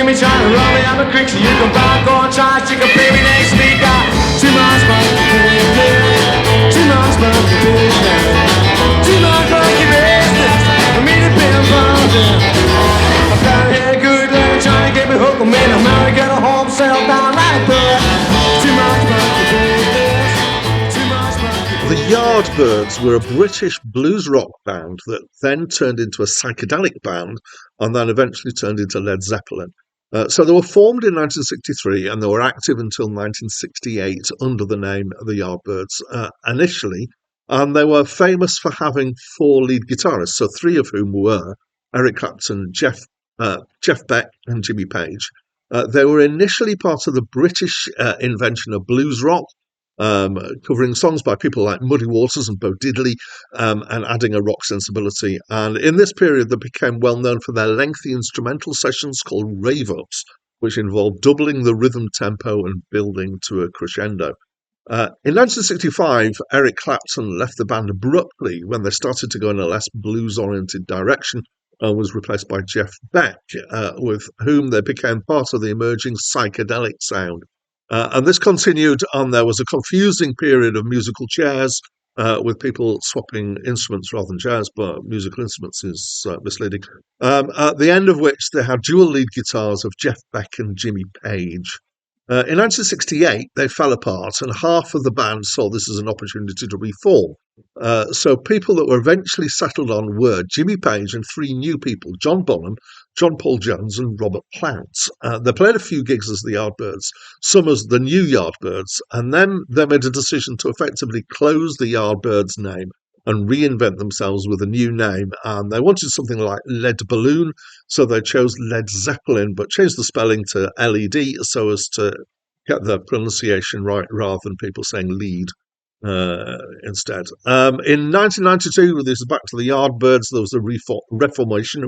Jimmy trying to run me out the creek so you can buy corn, try chicken, baby, next week. Got 2 months monkey business, 2 months monkey business, 2 months monkey business. I mean it been bumping. I'm down here good looking, trying to get me hooked. I'm in America, get a home, settle down right there. 2 months monkey business, 2 months monkey business. The Yardbirds were a British blues rock band that then turned into a psychedelic band and then eventually turned into Led Zeppelin. So they were formed in 1963 and they were active until 1968 under the name the Yardbirds initially. And they were famous for having 4 lead guitarists, so 3 of whom were Eric Clapton, Jeff Beck and Jimmy Page. They were initially part of the British invention of blues rock, covering songs by people like Muddy Waters and Bo Diddley, and adding a rock sensibility. And in this period, they became well known for their lengthy instrumental sessions called Rave, which involved doubling the rhythm tempo and building to a crescendo. In 1965, Eric Clapton left the band abruptly when they started to go in a less blues-oriented direction and was replaced by Jeff Beck, with whom they became part of the emerging psychedelic sound. And this continued on. There was a confusing period of musical chairs, with people swapping instruments rather than chairs, but musical instruments is misleading. At the end of which they had dual lead guitars of Jeff Beck and Jimmy Page. In 1968, they fell apart, and half of the band saw this as an opportunity to reform. So people that were eventually settled on were Jimmy Page and 3 new people, John Bonham, John Paul Jones and Robert Plant. They played a few gigs as the Yardbirds, some as the new Yardbirds, and then they made a decision to effectively close the Yardbirds name and reinvent themselves with a new name. And they wanted something like Lead Balloon, so they chose Led Zeppelin, but changed the spelling to LED so as to get the pronunciation right rather than people saying lead instead. In 1992, this is back to the Yardbirds, there was a reformation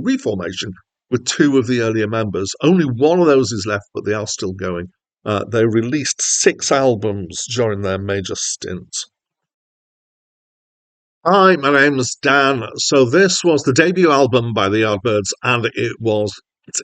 with 2 of the earlier members. Only one of those is left, but they are still going. They released 6 albums during their major stint. Hi, my name is Dan. So this was the debut album by the Yardbirds, and it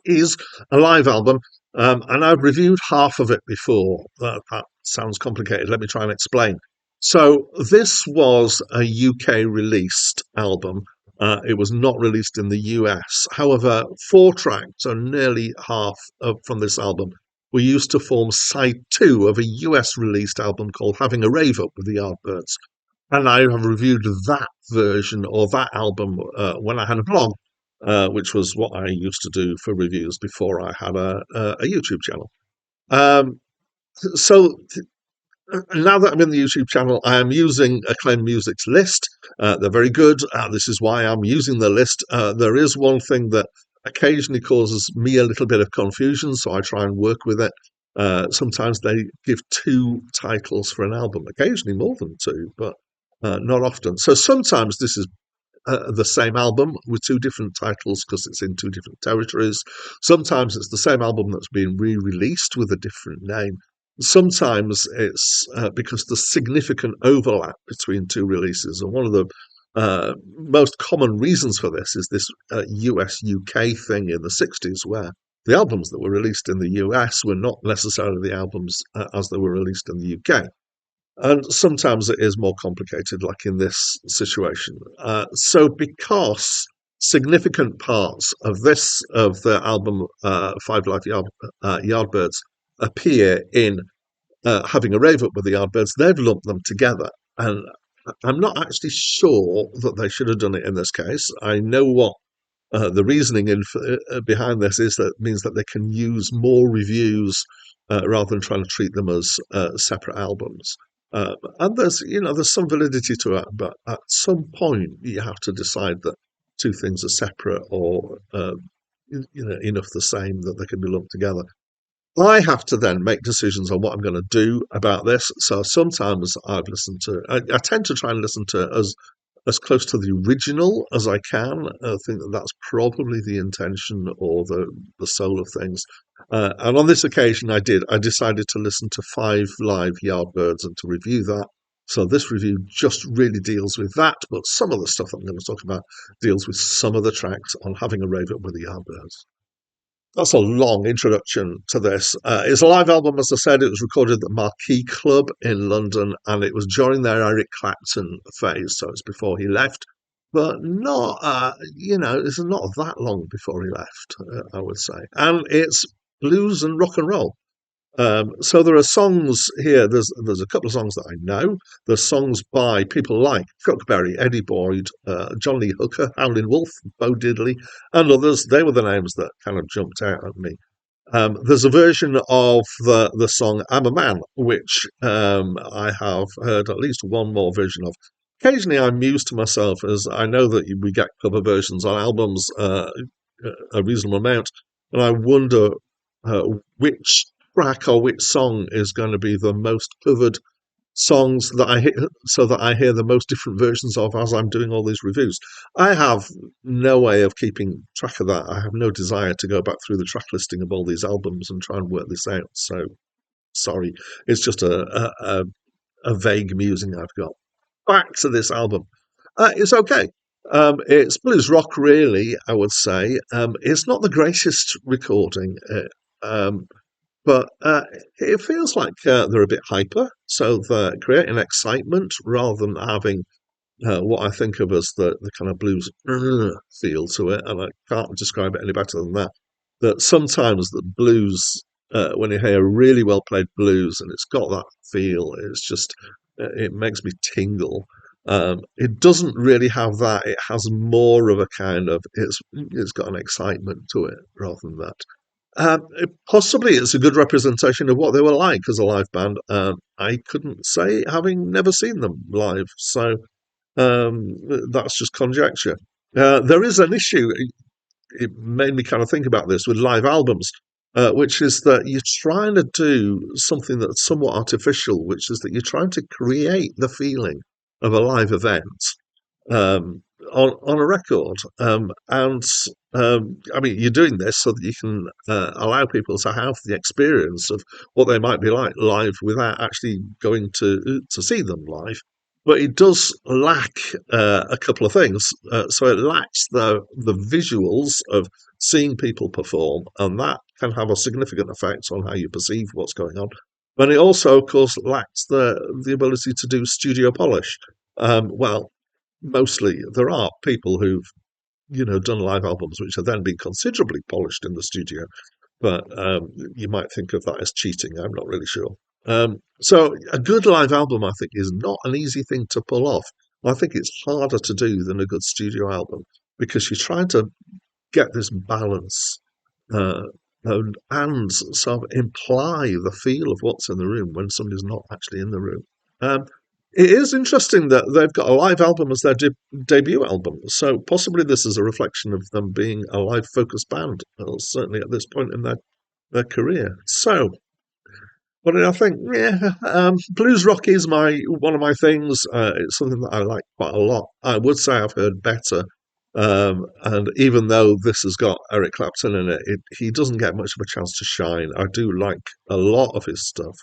is a live album. And I've reviewed half of it before. That sounds complicated. Let me try and explain. So this was a UK released album. It was not released in the US. However, 4 tracks, so nearly half from this album, were used to form side 2 of a US released album called Having a Rave Up with the Yardbirds. And I have reviewed that version or that album when I had a blog, which was what I used to do for reviews before I had a YouTube channel. So now that I'm in the YouTube channel, I am using Acclaimed Music's list. They're very good. This is why I'm using the list. There is one thing that occasionally causes me a little bit of confusion, so I try and work with it. Sometimes they give 2 titles for an album, occasionally more than 2, but not often. So sometimes this is the same album with 2 different titles because it's in 2 different territories. Sometimes it's the same album that's been re-released with a different name. Sometimes it's because there's significant overlap between 2 releases. And one of the most common reasons for this is this US-UK thing in the 60s, where the albums that were released in the US were not necessarily the albums as they were released in the UK. And sometimes it is more complicated, like in this situation. So because significant parts of the album Five Live Yardbirds appear in Having a Rave Up with the Yardbirds, they've lumped them together. And I'm not actually sure that they should have done it in this case. I know what the reasoning behind this is. That means that they can use more reviews rather than trying to treat them as separate albums. And there's some validity to it, but at some point you have to decide that 2 things are separate or enough the same that they can be lumped together. I have to then make decisions on what I'm going to do about this. So sometimes I tend to try and listen to it as close to the original as I can. I think that's probably the intention or the soul of things. And on this occasion, I decided to listen to 5 live Yardbirds and to review that. So this review just really deals with that, but some of the stuff I'm going to talk about deals with some of the tracks on Having a Rave Up with the Yardbirds. that's a long introduction to this. It's a live album, as I said. It was recorded at the Marquee Club in London, and it was during their Eric Clapton phase, so it's before he left. But not, it's not that long before he left, I would say. And it's blues and rock and roll. So there are songs here. There's a couple of songs that I know. There's songs by people like Chuck Berry, Eddie Boyd, John Lee Hooker, Howlin' Wolf, Bo Diddley, and others. They were the names that kind of jumped out at me. There's a version of the song "I'm a Man," which I have heard at least one more version of. Occasionally, I muse to myself as I know that we get cover versions on albums a reasonable amount, and I wonder which track or which song is going to be the most covered songs that I hear, so that I hear the most different versions of as I'm doing all these reviews. I have no way of keeping track of that. I have no desire to go back through the track listing of all these albums and try and work this out. So sorry, it's just a vague musing I've got. Back to this album. It's okay. It's blues rock, really, I would say. It's not the greatest recording. But it feels like they're a bit hyper, so they're creating excitement rather than having what I think of as the kind of blues feel to it, and I can't describe it any better than that. That sometimes the blues, when you hear really well played blues and it's got that feel, it's just it makes me tingle. It doesn't really have that. It has more of a kind of it's got an excitement to it rather than that. Possibly it's a good representation of what they were like as a live band. I couldn't say, having never seen them live, so that's just conjecture. There is an issue, it made me kind of think about this with live albums, which is that you're trying to do something that's somewhat artificial, which is that you're trying to create the feeling of a live event. Um, on a record. I mean, you're doing this so that you can allow people to have the experience of what they might be like live without actually going to see them live. But it does lack a couple of things. So it lacks the visuals of seeing people perform, and that can have a significant effect on how you perceive what's going on. But it also, of course, lacks the ability to do studio polish. Well, mostly there are people who've done live albums which have then been considerably polished in the studio, but you might think of that as cheating. I'm not really sure. So a good live album, I think, is not an easy thing to pull off. I think it's harder to do than a good studio album because you're trying to get this balance and sort of imply the feel of what's in the room when somebody's not actually in the room. It is interesting that they've got a live album as their debut album, so possibly this is a reflection of them being a live focused band, certainly at this point in their career. So, what did I think? Yeah, blues rock is one of my things. It's something that I like quite a lot. I would say I've heard better, and even though this has got Eric Clapton in it, he doesn't get much of a chance to shine. I do like a lot of his stuff.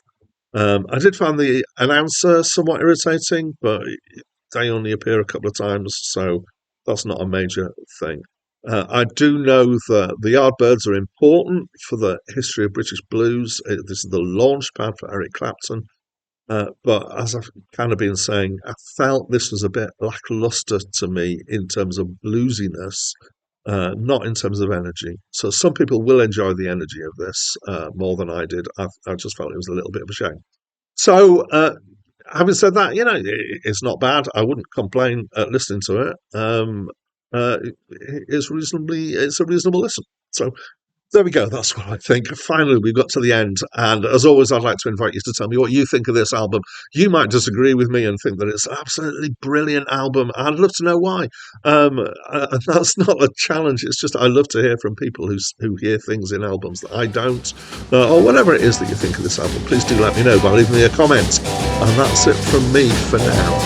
I did find the announcer somewhat irritating, but they only appear a couple of times, so that's not a major thing. I do know that the Yardbirds are important for the history of British blues. This is the launch pad for Eric Clapton. But as I've kind of been saying, I felt this was a bit lackluster to me in terms of bluesiness, not in terms of energy. So some people will enjoy the energy of this more than I did. I just felt it was a little bit of a shame. So, having said that, it's not bad. I wouldn't complain listening to it. It's a reasonable listen. So there we go. That's what I think. Finally, we've got to the end. And as always, I'd like to invite you to tell me what you think of this album. You might disagree with me and think that it's an absolutely brilliant album. I'd love to know why. And that's not a challenge. It's just I love to hear from people who hear things in albums that I don't. Or whatever it is that you think of this album. Please do let me know by leaving me a comment. And that's it from me for now.